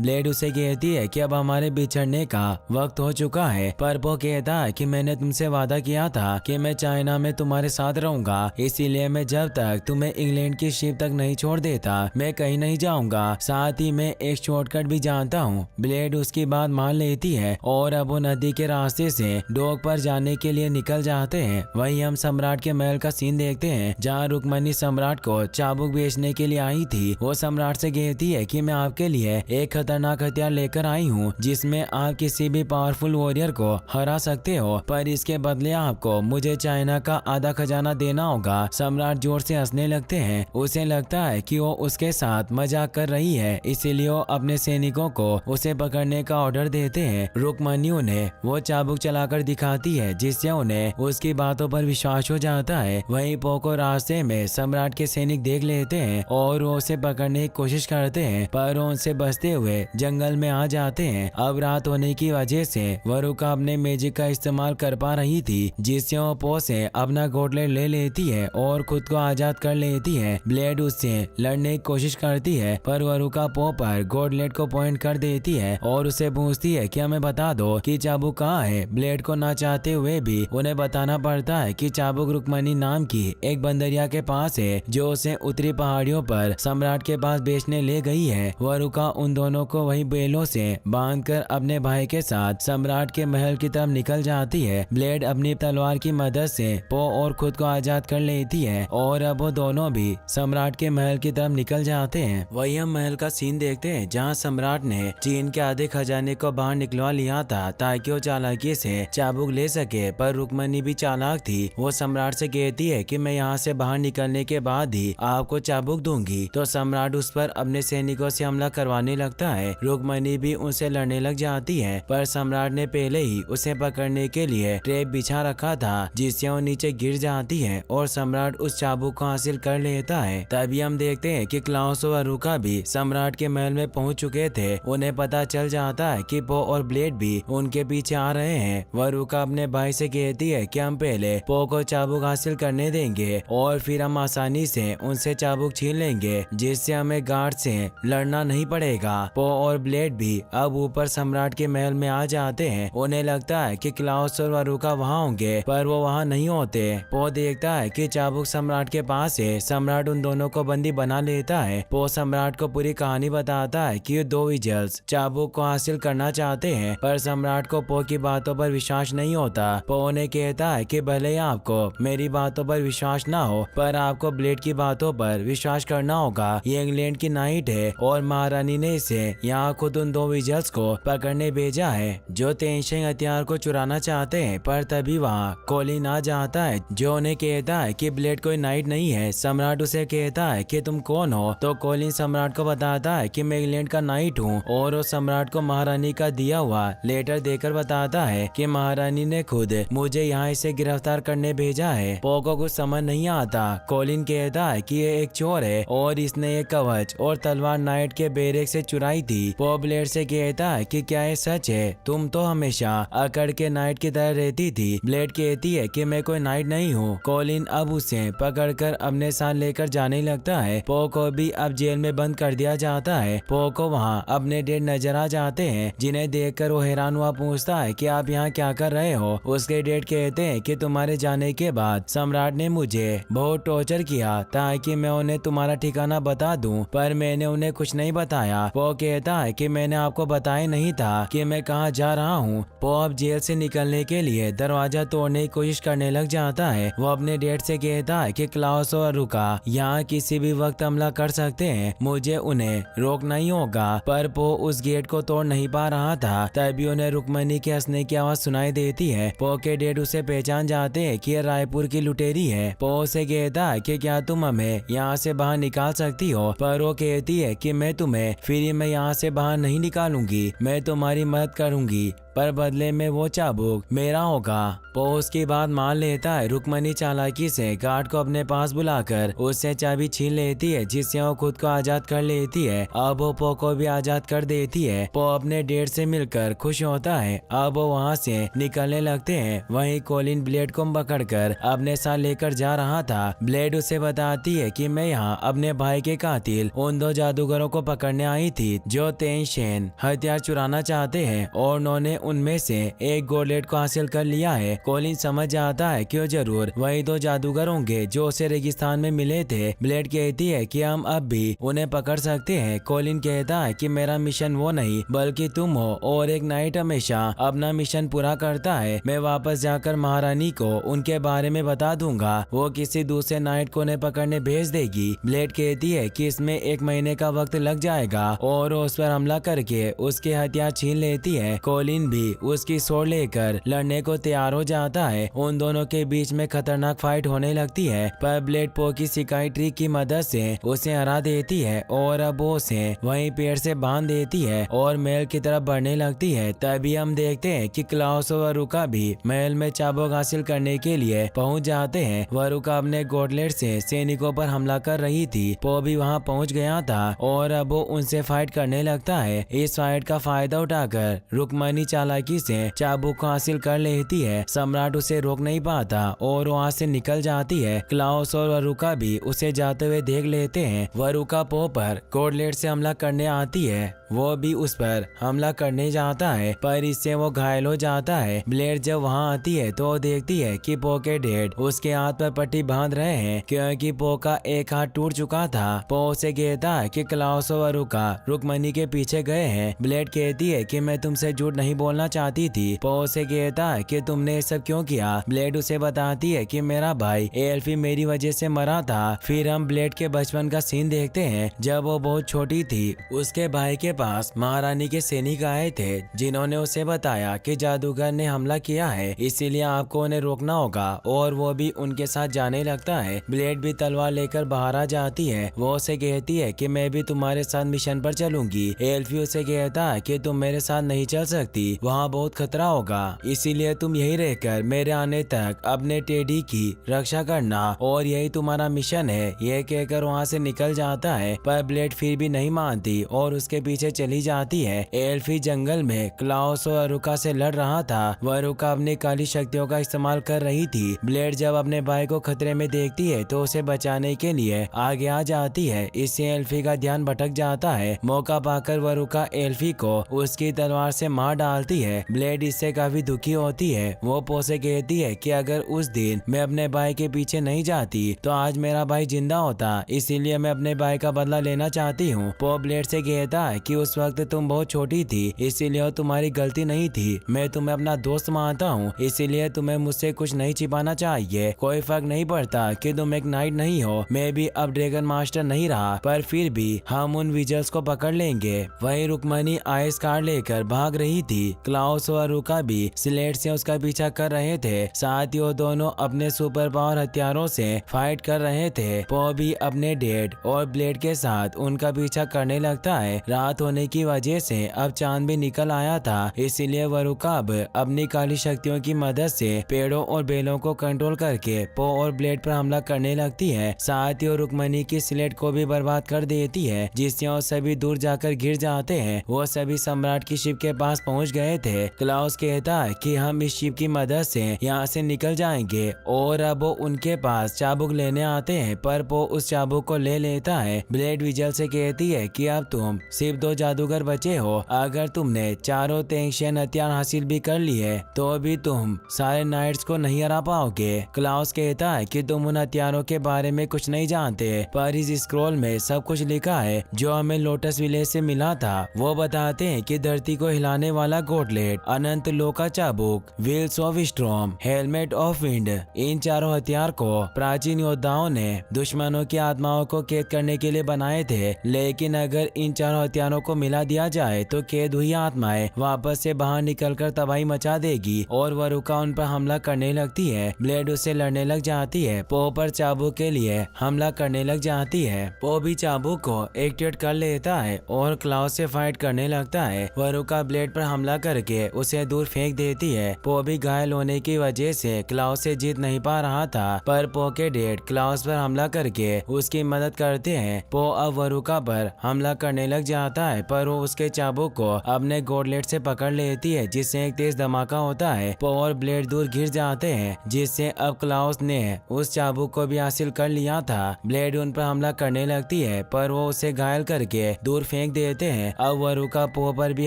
ब्लेड उसे कहती है कि अब हमारे बिछड़ने का वक्त हो चुका है, पर पो कहता है कि मैंने तुमसे वादा किया था कि मैं चाइना में तुम्हारे साथ रहूंगा, इसीलिए मैं जब तक तुम्हें इंग्लैंड की शिप तक नहीं छोड़ देता मैं कहीं नहीं जाऊंगा। साथ ही मैं एक शॉर्टकट भी जानता हूँ। ब्लेड उसकी बात मान लेती है और अब वो नदी के रास्ते से डॉक पर जाने के लिए निकल जाते हैं। वहीं हम सम्राट के महल का सीन देखते हैं, जहाँ रुक्मणी सम्राट को चाबुक बेचने के लिए आई थी। वो सम्राट से कहती है कि मैं आपके लिए एक खतरनाक हथियार लेकर आई हूँ, जिसमें आप किसी भी पावरफुल वॉरियर को हरा सकते हो, पर इसके बदले आपको मुझे चाइना का आधा खजाना देना होगा। सम्राट जोर से हंसने लगते हैं। उसे लगता है कि वो उसके साथ मजाक कर रही है, इसीलिए वो अपने सैनिकों को उसे पकड़ने का ऑर्डर देते हैं। रुक्मणी उन्हें वो चाबुक चलाकर दिखाती है, जिससे उन्हें उसकी बातों पर विश्वास हो जाता है। वहीं पो को रास्ते में सम्राट के सैनिक देख लेते हैं और वो उसे पकड़ने की कोशिश करते हैं, पर वो उनसे बचते हुए जंगल में आ जाते हैं। अब रात होने की वजह से वरुका अपने मैजिक का इस्तेमाल कर पा रही थी, जिससे वो पो से अपना गॉडलेट ले लेती है और खुद को आजाद कर लेती है। ब्लेड उससे लड़ने की कोशिश करती है, पर वरुका पो पर गॉडलेट को पॉइंट कर देती है और उसे पूछती है कि हमें बता दो कि चाबुक कहाँ है। ब्लेड को ना चाहते हुए भी उन्हें बताना पड़ता है कि चाबुक रुक्मणी नाम की एक बंदरिया के पास है, जो उसे उत्तरी पहाड़ियों पर सम्राट के पास बेचने ले गई है। वरुका उन दोनों को वही बेलों से बांधकर अपने भाई के साथ सम्राट के महल की तरफ निकल जाती है। ब्लेड अपनी तलवार की मदद से पो और खुद को आजाद कर लेती है और अब वो दोनों भी सम्राट के महल की तरफ निकल जाते हैं। वही हम महल का सीन देखते हैं, जहाँ सम्राट ने चीन के आधे खजाने को बाहर निकलवा लिया था ताकि वो चालाकी से चाबुक ले सके, पर रुक्मणी भी चालाक थी। वो सम्राट से कहती है कि मैं यहाँ से बाहर निकलने के बाद ही आपको चाबुक दूंगी, तो सम्राट उस पर अपने सैनिकों से हमला करवाने लगता है। रुक्मणी भी उनसे लड़ने लग जाती है, पर सम्राट ने पहले ही उसे पकड़ने के लिए ट्रैप बिछा रखा था, जिससे वो नीचे गिर जाती है और सम्राट उस चाबुक को हासिल कर लेता है। तभी हम देखते हैं कि क्लाउस और वरुका भी सम्राट के महल में पहुंच चुके थे। उन्हें पता चल जाता है कि पो और ब्लेड भी उनके पीछे आ रहे हैं। वरुका अपने भाई से कहती है कि हम पहले पो को चाबुक हासिल करने देंगे और फिर हम आसानी से उनसे चाबुक छीन लेंगे, जिससे हमें गार्ड से लड़ना नहीं पड़ेगा। पो और ब्लेड भी अब ऊपर सम्राट के महल में आ जाते हैं। उन्हें लगता है कि क्लाउस और वरुका वहाँ होंगे, पर वो वहाँ नहीं होते। पो देखता है कि चाबुक सम्राट के पास है। सम्राट उन दोनों को बंदी बना लेता है। पो सम्राट को पूरी कहानी बताता है कि ये दो विजल्स चाबुक को हासिल करना चाहते हैं, पर सम्राट को पो की बातों पर विश्वास नहीं होता। पो ने कहता है कि भले ही आपको मेरी बातों पर विश्वास ना हो, पर आपको ब्लेड की बातों पर विश्वास करना होगा। ये इंग्लैंड की नाइट है और महारानी ने इसे यहाँ खुद उन दो विजल्स को पकड़ने भेजा है, जो तेंशिंग हथियार को चुराना चाहते हैं। पर तभी वहाँ कोलिन आ जाता है, जो उन्हें कहता है कि ब्लेड कोई नाइट नहीं है। सम्राट उसे कहता है कि तुम कौन हो, तो कोलिन सम्राट को बताता है कि मैं इंग्लैंड का नाइट हूँ, और वो सम्राट को महारानी का दिया हुआ लेटर देकर बताता है कि महारानी ने खुद मुझे यहाँ इसे गिरफ्तार करने भेजा है। पो को कुछ समझ नहीं आता। कोलिन कहता है कि ये एक चोर है और इसने एक कवच और तलवार नाइट के बैरक से चुराई थी। पो ब्लेड से कहता है कि क्या ये सच है, तुम तो हमेशा अकड़ के नाइट की तरह रहती थी। ब्लेड कहती है कि मैं कोई नाइट नहीं हूँ। कोलिन अब उसे पकड़कर अपने साथ लेकर जाने लगता है। पो को भी अब जेल में बंद कर दिया जाता है। पो को वहाँ अपने डेड नजर आ जाते हैं, जिन्हें देखकर वो हैरान हुआ पूछता है कि आप यहाँ क्या कर रहे हो। उसके डेड कहते हैं कि तुम्हारे जाने के बाद सम्राट ने मुझे बहुत टॉर्चर किया ताकि मैं उन्हें तुम्हारा ठिकाना बता दूं, पर मैंने उन्हें कुछ नहीं बताया। वो कहता है कि मैंने आपको बताया नहीं था कि मैं कहाँ जा रहा हूँ। वो अब जेल से निकलने के लिए दरवाजा तोड़ने की कोशिश करने लग जाता है। वो अपने डेड से कहता है कि क्लाउस और वरुका यहाँ किसी भी वक्त हमला कर सकते हैं, मुझे उन्हें रोकना ही होगा। पर पो उस गेट को तोड़ नहीं पा रहा था। तभी उन्हें रुक्मणी के हंसने की आवाज सुनाई देती है। पो के डेड उसे पहचान जाते हैं कि यह रायपुर की लुटेरी है। पो उसे कहता है कि क्या तुम हमें यहाँ से बाहर निकाल सकती हो, पर वो कहती है कि मैं तुम्हें फ्री में यहाँ से बाहर नहीं निकालूंगी, मैं तुम्हारी मदद करूंगी। पर बदले में वो चाबुक मेरा होगा। पो उसकी बात मान लेता है। रुक्मणी चालाकी से गार्ड को अपने पास बुलाकर उससे चाबी छीन लेती है, जिससे वो खुद को आजाद कर लेती है। अब वो पो को भी आजाद कर देती है। पो अपने डेट से मिलकर खुश होता है। अब वो वहाँ से निकलने लगते हैं। वहीं कोलिन ब्लेड को पकड़कर अपने साथ लेकर जा रहा था। ब्लेड उसे बताती है कि मैं यहाँ अपने भाई के कातिल उन 2 जादूगरों को पकड़ने आई थी जो तेंशेन हथियार चुराना चाहते हैं, और उन्होंने उनमें से एक गोलेट को हासिल कर लिया है। कोलिन समझ जाता है कि वो जरूर वही 2 जादूगर होंगे जो उसे रेगिस्तान में मिले थे। ब्लेड कहती है कि हम अब भी उन्हें पकड़ सकते हैं। कोलिन कहता है कि मेरा मिशन वो नहीं बल्कि तुम हो, और एक नाइट हमेशा अपना मिशन पूरा करता है। मैं वापस जाकर महारानी को उनके बारे में बता दूंगा। वो किसी दूसरे नाइट को उन्हें पकड़ने भेज देगी। ब्लेड कहती है कि इसमें 1 महीने का वक्त लग जाएगा, और उस पर हमला करके उसके हथियार छीन लेती है। कोलिन भी उसकी सोर लेकर लड़ने को तैयार हो जाता है। उन दोनों के बीच में खतरनाक फाइट होने लगती है, पर ब्लेड पो की सिकाई ट्रिक की मदद से उसे हरा देती है, और अब वो उसे वहीं पेड़ से बांध देती है और महल की तरफ बढ़ने लगती है। तभी हम देखते हैं कि क्लाउस और वरुका भी महल में चाबुक हासिल करने के लिए पहुंच जाते हैं। वरुका अपने गॉटलेट से सैनिकों पर हमला कर रही थी। पो भी वहां पहुंच गया था और अब वो उनसे फाइट करने लगता है। इस फाइट का फायदा उठाकर रुक्मणी चालाकी से चाबुक को हासिल कर लेती है। सम्राट उसे रोक नहीं पाता और वहाँ से निकल जाती है। क्लाउस और वरुका भी उसे जाते हुए देख लेते हैं। वरुका पो पर गॉटलेट से हमला करने आती है। वो भी उस पर हमला करने जाता है, पर इससे वो घायल हो जाता है। ब्लेड जब वहाँ आती है तो देखती है कि पो के डैड उसके हाथ पर पट्टी बांध रहे हैं, क्योंकि पो का एक हाथ टूट चुका था। पो उसे कहता है कि क्लाउस और वरुका रुक्मणी के पीछे गए हैं। ब्लेड कहती है कि मैं तुमसे झूठ नहीं बोलना चाहती थी। पो उसे कहता है कि तुमने ये सब क्यों किया। ब्लेड उसे बताती है कि मेरा भाई एल्फी मेरी वजह से मरा था। फिर हम ब्लेड के बचपन का सीन देखते हैं। जब वो बहुत छोटी थी, उसके भाई के पास महारानी के सैनिक आए थे, जिन्होंने उसे बताया कि जादूगर ने हमला किया है, इसीलिए आपको उन्हें रोकना होगा, और वो भी उनके साथ जाने लगता है। ब्लेड भी तलवार लेकर बाहर आ जाती है। वो उसे कहती है कि मैं भी तुम्हारे साथ मिशन पर चलूंगी। एल्फी उसे कहता है कि तुम मेरे साथ नहीं चल सकती, वहाँ बहुत खतरा होगा, इसीलिए तुम यही रहकर मेरे आने तक अपने टेडी की रक्षा करना, और यही तुम्हारा मिशन है। यह कहकर वहाँ से निकल जाता है, पर ब्लेड फिर भी नहीं मानती और उसके पीछे चली जाती है। एल्फी जंगल में क्लाउस और वरुका से लड़ रहा था। वरुका अपनी काली शक्तियों का इस्तेमाल कर रही थी। ब्लेड जब अपने भाई को खतरे में देखती है तो उसे बचाने के लिए आगे आ जाती है। इससे एल्फी का ध्यान भटक जाता है। मौका पाकर वरुका एल्फी को उसकी तलवार से मार डालती है। ब्लेड इससे काफी दुखी होती है। वो पो से कहती है कि अगर उस दिन मैं अपने भाई के पीछे नहीं जाती तो आज मेरा भाई जिंदा होता, इसीलिए मैं अपने भाई का बदला लेना चाहती हूँ। पो ब्लेड से कहता है कि उस वक्त तुम बहुत छोटी थी, इसीलिए वो तुम्हारी गलती नहीं थी। मैं तुम्हें अपना दोस्त मानता हूँ, इसीलिए तुम्हें मुझसे कुछ नहीं छिपाना चाहिए। कोई फर्क नहीं पड़ता कि तुम एक नाइट नहीं हो, मैं भी अब ड्रैगन मास्टर नहीं रहा, पर फिर भी हम उन विजल्स को पकड़ लेंगे। वहीं रुक्मणी आइस कार्ड लेकर भाग रही थी। क्लाउस और वरुका भी स्लेट से उसका पीछा कर रहे थे। साथ ही वो दोनों अपने सुपर पावर हथियारों से फाइट कर रहे थे। पो भी अपने डैड और ब्लेड के साथ उनका पीछा करने लगता है। रात होने की वजह से अब चांद भी निकल आया था, इसीलिए वरुका अब अपनी काली शक्तियों की मदद से पेड़ों और बेलों को कंट्रोल करके पो और ब्लेड पर हमला करने लगती है। साथ ही वो रुक्मणी की स्लेट को भी बर्बाद कर देती है, जिससे वो सभी दूर जाकर गिर जाते हैं। वो सभी सम्राट की शिप के पास पहुंच गए थे। क्लाउस कहता है कि हम इस शिप की मदद से यहाँ से निकल जाएंगे, और अब वो उनके पास चाबुक लेने आते हैं, पर पो उस चाबुक को ले लेता है। ब्लेड विजल से कहती है कि अब तुम सिर्फ 2 जादूगर बचे हो। अगर तुमने चारों तेंशियन हथियार हासिल भी कर लिए तो भी तुम सारे नाइट्स को नहीं हरा पाओगे। क्लाउस कहता है कि तुम उन हथियारों के बारे में कुछ नहीं जानते, पर इस स्क्रॉल में सब कुछ लिखा है जो हमें लोटस विलेज से मिला था। वो बताते हैं कि धरती को हिलाने वाला गॉटलेट, अनंत लो का चाबुक, wheels of storm, helmet of wind, इन चारों हथियार को प्राचीन योद्धाओं ने दुश्मनों की आत्माओं को कैद करने के लिए बनाए थे। लेकिन अगर इन चारों हथियारों को मिला दिया जाए तो कैद हुई आत्माएं वापस से बाहर निकलकर तबाही मचा देगी, और वरुका उन पर हमला करने लगती है। ब्लेड उससे लड़ने लग जाती है। पो पर चाबुक के लिए हमला करने लग जाती है। पो भी चाबुक को एक्टिवेट कर लेता है और क्लाउस से फाइट करने लगता है। वरुका ब्लेड पर हमला करके उसे दूर फेंक देती है। पो भी घायल होने की वजह से क्लाउस से जीत नहीं पा रहा था, पर पो के डैड क्लाउस पर हमला करके उसकी मदद करते हैं। पो अब वरुका पर हमला करने लग जाता है, पर वो उसके चाबुक को अपने गॉडलेट से पकड़ लेती है, जिससे एक तेज धमाका होता है। पो और ब्लेड दूर गिर जाते हैं, जिससे अब क्लाउस ने उस चाबुक को भी हासिल कर लिया था। ब्लेड उन पर हमला करने लगती है, पर वो उसे घायल करके दूर फेंक देते हैं। अब वरुका पो पर भी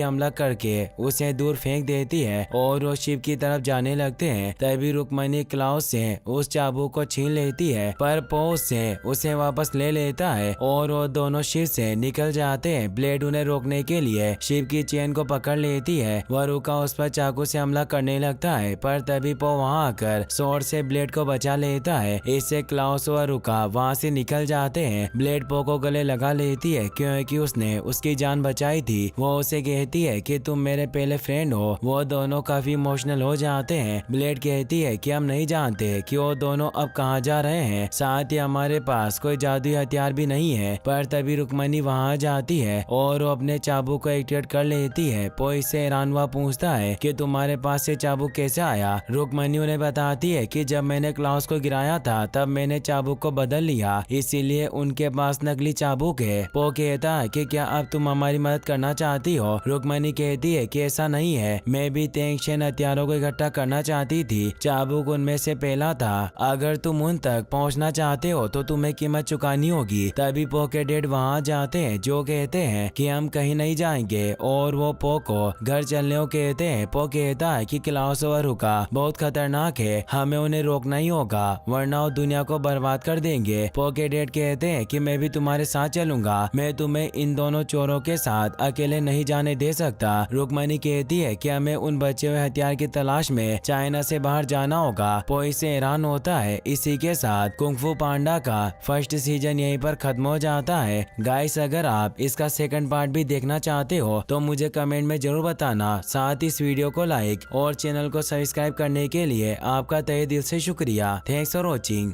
हमला करके उसे दूर फेंक देती है और वो शिप की तरफ जाने लगते हैं। तभी रुक्मणी क्लाउस से उस चाबुक को छीन लेती है, पर पो से उसे वापस ले लेता है और वो दोनों शिप से निकल जाते हैं। ब्लेड उन्हें रोकने के लिए शिप की चेन को पकड़ लेती है। वरुका उस पर चाकू से हमला करने लगता है, पर तभी पो वहां आकर स्वॉर्ड से ब्लेड को बचा लेता है। इससे क्लाउस और वरुका वहां से निकल जाते हैं। ब्लेड पो को गले लगा लेती है, क्योंकि उसने उसकी जान बचाई थी। वो उसे कहती है कि तुम मेरे पहले फ्रेंड हो। वो दोनों काफी इमोशनल हो जाते हैं। ब्लेड कहती है कि हम नहीं जानते कि वो दोनों अब कहाँ जा रहे हैं, साथ ही हमारे पास कोई जादुई हथियार भी नहीं है। पर तभी रुक्मणी वहाँ जाती है और वो अपने चाबुक को एक्टिवेट कर लेती है। पो इससे हैरान हुआ पूछता है कि तुम्हारे पास से चाबुक कैसे आया। रुक्मणी उन्हें बताती है कि जब मैंने क्लाउस को गिराया था तब मैंने चाबुक को बदल लिया, इसीलिए उनके पास नकली चाबुक है। पो कहता है कि क्या अब तुम हमारी मदद करना चाहती हो। रुक्मणी कहती है कि ऐसा नहीं है, मैं भी तेंगशेन हथियारों को इकट्ठा करना चाहती थी। चाबुक उनमें से पहला था। अगर तुम उन तक पहुंचना चाहते हो तो तुम्हें कीमत चुकानी होगी। तभी पो के डैड वहां जाते हैं, जो कहते हैं कि हम कहीं नहीं जाएंगे और वो पो को घर चलने को कहते हैं। पो कहता है कि क्लाउस और वरुका बहुत खतरनाक है, हमें उन्हें रोकना ही होगा, वरना वो दुनिया को बर्बाद कर देंगे। पो के डैड कहते हैं कि मैं भी तुम्हारे साथ चलूंगा, मैं तुम्हें इन दोनों चोरों के साथ अकेले नहीं जाने दे सकता। रुक्मणी कहती है कि हमें उन बचे हुए हथियार की तलाश में चाइना से बाहर जाना होगा। पो इससे हैरान होता है। इसी के साथ कुंग फू पांडा का फर्स्ट सीजन यहीं पर खत्म हो जाता है। गाइस, अगर आप इसका सेकंड पार्ट भी देखना चाहते हो तो मुझे कमेंट में जरूर बताना। साथ ही इस वीडियो को लाइक और चैनल को सब्सक्राइब करने के लिए आपका तहे दिल से शुक्रिया। Thanks for watching.